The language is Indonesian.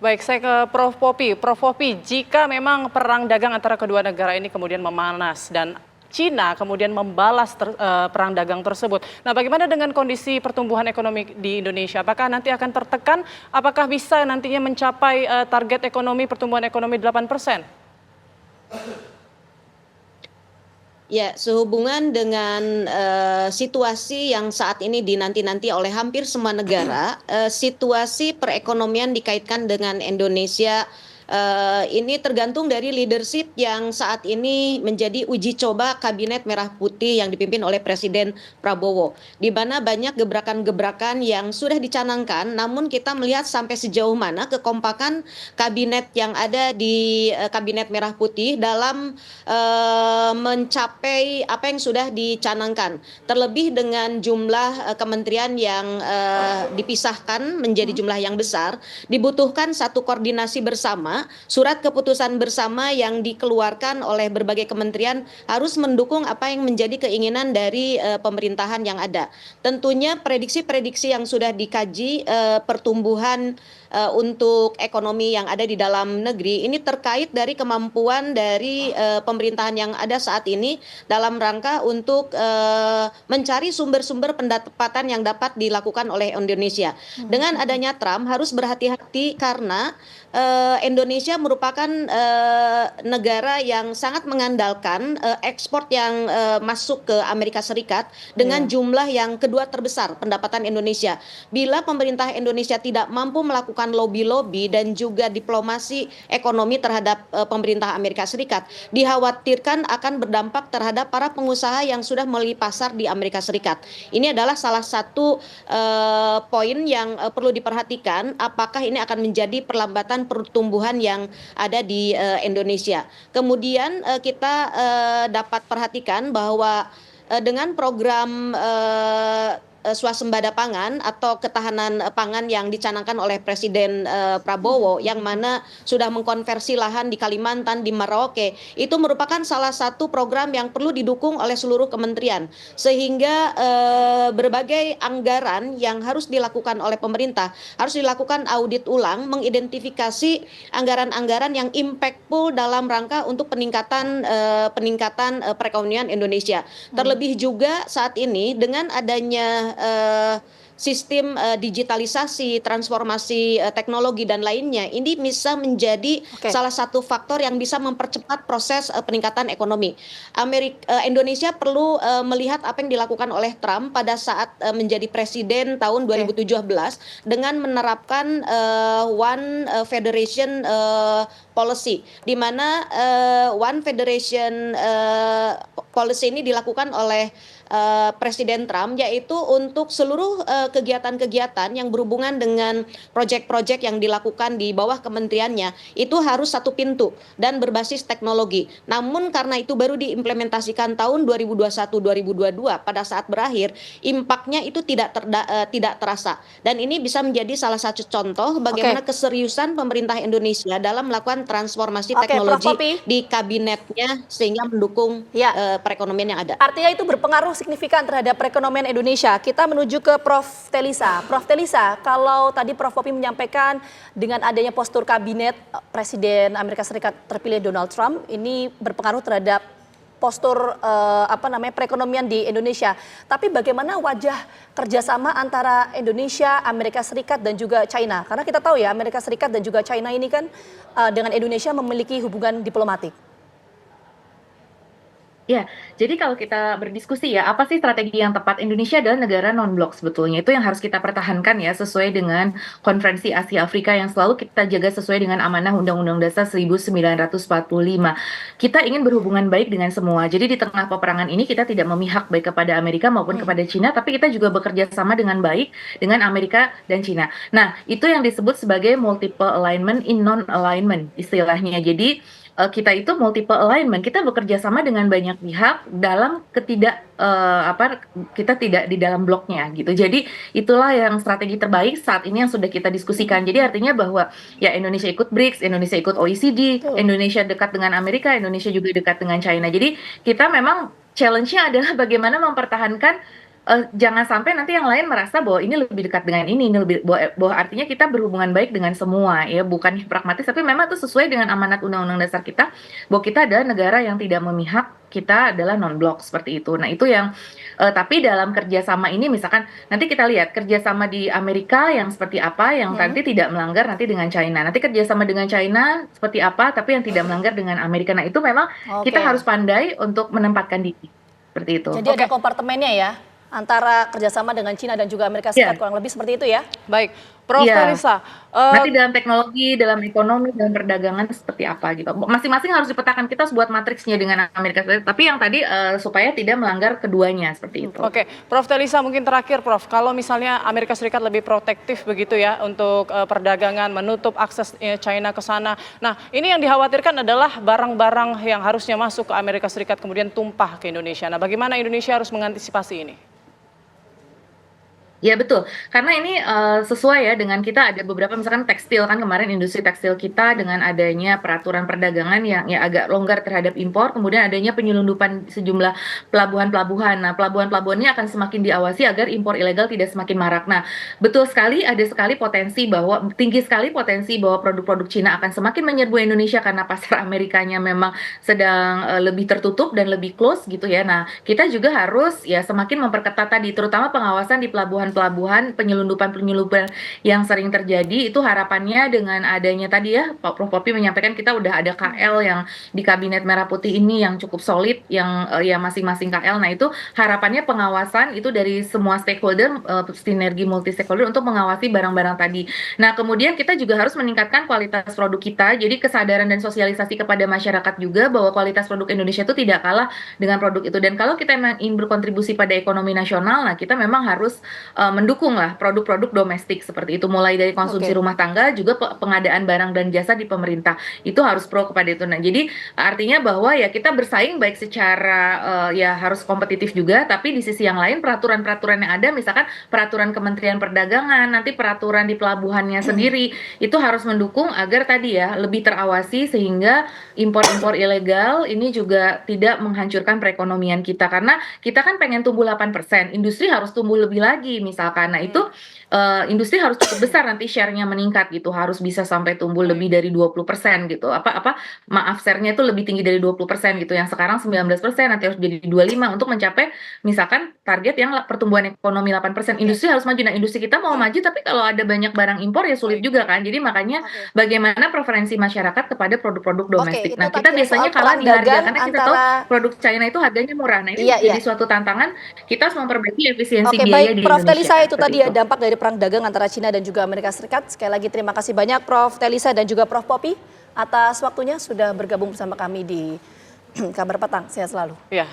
Baik, saya ke Prof. Popi. Prof. Popi, jika memang perang dagang antara kedua negara ini kemudian memanas dan Cina kemudian membalas perang dagang tersebut. Nah, bagaimana dengan kondisi pertumbuhan ekonomi di Indonesia? Apakah nanti akan tertekan? Apakah bisa nantinya mencapai target ekonomi pertumbuhan ekonomi 8%? Ya, sehubungan dengan situasi yang saat ini dinanti-nanti oleh hampir semua negara, situasi perekonomian dikaitkan dengan Indonesia. Ini tergantung dari leadership yang saat ini menjadi uji coba Kabinet Merah Putih yang dipimpin oleh Presiden Prabowo, di mana banyak gebrakan-gebrakan yang sudah dicanangkan, namun kita melihat sampai sejauh mana kekompakan kabinet yang ada di Kabinet Merah Putih dalam mencapai apa yang sudah dicanangkan. Terlebih dengan jumlah kementerian yang dipisahkan menjadi jumlah yang besar, dibutuhkan satu koordinasi bersama. Surat keputusan bersama yang dikeluarkan oleh berbagai kementerian harus mendukung apa yang menjadi keinginan dari pemerintahan yang ada. Tentunya prediksi-prediksi yang sudah dikaji pertumbuhan untuk ekonomi yang ada di dalam negeri ini terkait dari kemampuan dari pemerintahan yang ada saat ini dalam rangka untuk mencari sumber-sumber pendapatan yang dapat dilakukan oleh Indonesia. Dengan adanya Trump harus berhati-hati karena Indonesia merupakan negara yang sangat mengandalkan ekspor yang masuk ke Amerika Serikat dengan jumlah yang kedua terbesar pendapatan Indonesia. Bila pemerintah Indonesia tidak mampu melakukan lobby-lobby dan juga diplomasi ekonomi terhadap pemerintah Amerika Serikat, dikhawatirkan akan berdampak terhadap para pengusaha yang sudah memiliki pasar di Amerika Serikat. Ini adalah salah satu poin yang perlu diperhatikan, apakah ini akan menjadi perlambatan pertumbuhan yang ada di Indonesia. Kemudian kita dapat perhatikan bahwa dengan program swasembada pangan atau ketahanan pangan yang dicanangkan oleh Presiden Prabowo, yang mana sudah mengkonversi lahan di Kalimantan, di Merauke, itu merupakan salah satu program yang perlu didukung oleh seluruh kementerian, sehingga berbagai anggaran yang harus dilakukan oleh pemerintah harus dilakukan audit ulang, mengidentifikasi anggaran-anggaran yang impactful dalam rangka untuk peningkatan perekonomian Indonesia. Terlebih juga saat ini dengan adanya sistem digitalisasi, transformasi teknologi dan lainnya, ini bisa menjadi salah satu faktor yang bisa mempercepat proses peningkatan ekonomi. Indonesia perlu melihat apa yang dilakukan oleh Trump pada saat menjadi presiden tahun 2017 dengan menerapkan One Federation Policy, di mana One Federation Policy ini dilakukan oleh Presiden Trump, yaitu untuk seluruh kegiatan-kegiatan yang berhubungan dengan proyek-proyek yang dilakukan di bawah kementeriannya itu harus satu pintu dan berbasis teknologi. Namun karena itu baru diimplementasikan tahun 2021-2022, pada saat berakhir impaknya itu tidak terasa, dan ini bisa menjadi salah satu contoh bagaimana keseriusan pemerintah Indonesia dalam melakukan transformasi teknologi di kabinetnya sehingga mendukung perekonomian yang ada. Artinya itu berpengaruh signifikan terhadap perekonomian Indonesia. Kita menuju ke Prof. Telisa. Prof. Telisa, kalau tadi Prof. Popi menyampaikan dengan adanya postur kabinet Presiden Amerika Serikat terpilih Donald Trump, ini berpengaruh terhadap postur perekonomian di Indonesia. Tapi bagaimana wajah kerjasama antara Indonesia, Amerika Serikat dan juga China? Karena kita tahu ya, Amerika Serikat dan juga China ini kan dengan Indonesia memiliki hubungan diplomatik. Ya, jadi kalau kita berdiskusi ya, apa sih strategi yang tepat? Indonesia adalah negara non-blok sebetulnya. Itu yang harus kita pertahankan ya, sesuai dengan Konferensi Asia Afrika yang selalu kita jaga sesuai dengan amanah Undang-Undang Dasar 1945. Kita ingin berhubungan baik dengan semua. Jadi di tengah peperangan ini kita tidak memihak baik kepada Amerika maupun kepada Cina, tapi kita juga bekerja sama dengan baik dengan Amerika dan Cina. Nah, itu yang disebut sebagai multiple alignment in non-alignment istilahnya. Jadi kita itu multiple alignment, kita bekerja sama dengan banyak pihak dalam kita tidak di dalam bloknya gitu. Jadi itulah yang strategi terbaik saat ini yang sudah kita diskusikan. Jadi artinya bahwa ya Indonesia ikut BRICS, Indonesia ikut OECD, Indonesia dekat dengan Amerika, Indonesia juga dekat dengan China. Jadi kita memang challenge-nya adalah bagaimana mempertahankan jangan sampai nanti yang lain merasa bahwa ini lebih dekat dengan ini lebih bahwa artinya kita berhubungan baik dengan semua ya, bukan pragmatis, tapi memang itu sesuai dengan amanat Undang-Undang Dasar kita bahwa kita adalah negara yang tidak memihak, kita adalah non-blok seperti itu. Nah itu yang tapi dalam kerjasama ini misalkan nanti kita lihat kerjasama di Amerika yang seperti apa yang nanti tidak melanggar nanti dengan China, nanti kerjasama dengan China seperti apa tapi yang tidak melanggar dengan Amerika. Nah itu memang kita harus pandai untuk menempatkan diri seperti itu. Jadi ada kompartemennya ya, antara kerjasama dengan Cina dan juga Amerika Serikat, kurang lebih seperti itu ya? Baik, Prof. Telisa. Nanti dalam teknologi, dalam ekonomi, dalam perdagangan seperti apa gitu. Masing-masing harus dipetakan, kita harus buat matriksnya dengan Amerika Serikat. Tapi yang tadi supaya tidak melanggar keduanya seperti itu. Oke, Prof. Telisa mungkin terakhir, Prof. Kalau misalnya Amerika Serikat lebih protektif begitu ya untuk perdagangan, menutup akses China ke sana. Nah, ini yang dikhawatirkan adalah barang-barang yang harusnya masuk ke Amerika Serikat kemudian tumpah ke Indonesia. Nah, bagaimana Indonesia harus mengantisipasi ini? Ya betul, karena ini sesuai ya dengan kita ada beberapa misalkan tekstil kan kemarin industri tekstil kita dengan adanya peraturan perdagangan yang ya agak longgar terhadap impor, kemudian adanya penyelundupan sejumlah pelabuhan-pelabuhan. Nah pelabuhan-pelabuhan ini akan semakin diawasi agar impor ilegal tidak semakin marak. Nah betul sekali ada sekali potensi bahwa tinggi sekali potensi bahwa produk-produk Cina akan semakin menyerbu Indonesia karena pasar Amerikanya memang sedang lebih tertutup dan lebih close gitu ya. Nah kita juga harus ya semakin memperketat tadi terutama pengawasan di pelabuhan penyelundupan yang sering terjadi itu harapannya dengan adanya tadi ya Pak Prof Popi menyampaikan kita udah ada KL yang di Kabinet Merah Putih ini yang cukup solid yang ya masing-masing KL. Nah itu harapannya pengawasan itu dari semua stakeholder sinergi multi stakeholder untuk mengawasi barang-barang tadi. Nah kemudian kita juga harus meningkatkan kualitas produk kita, jadi kesadaran dan sosialisasi kepada masyarakat juga bahwa kualitas produk Indonesia itu tidak kalah dengan produk itu. Dan kalau kita memang ingin berkontribusi pada ekonomi nasional, nah kita memang harus mendukung lah produk-produk domestik seperti itu, mulai dari konsumsi rumah tangga juga pengadaan barang dan jasa di pemerintah itu harus pro kepada itu. Nah jadi artinya bahwa ya kita bersaing baik secara ya harus kompetitif juga, tapi di sisi yang lain peraturan-peraturan yang ada misalkan peraturan Kementerian Perdagangan, nanti peraturan di pelabuhannya sendiri itu harus mendukung agar tadi ya lebih terawasi sehingga impor-impor ilegal ini juga tidak menghancurkan perekonomian kita, karena kita kan pengen tumbuh 8%, industri harus tumbuh lebih lagi misalkan. Nah itu industri harus cukup besar nanti share-nya meningkat gitu, harus bisa sampai tumbuh lebih dari 20% gitu. Maaf share-nya itu lebih tinggi dari 20% gitu. Yang sekarang 19% nanti harus jadi 25 untuk mencapai misalkan target yang pertumbuhan ekonomi 8%. Industri harus maju. Nah, industri kita mau maju tapi kalau ada banyak barang impor ya sulit juga kan. Jadi makanya bagaimana preferensi masyarakat kepada produk-produk domestik. Nah, kita biasanya kalah di harga karena kita tahu produk China itu harganya murah. Nah, ini jadi suatu tantangan, kita harus memperbaiki efisiensi biaya di Prof. Indonesia. Telisa, itu tadi ya dampak dari perang dagang antara Cina dan juga Amerika Serikat. Sekali lagi terima kasih banyak Prof. Telisa dan juga Prof. Popi atas waktunya sudah bergabung bersama kami di Kabar Petang. Sehat selalu. Ya.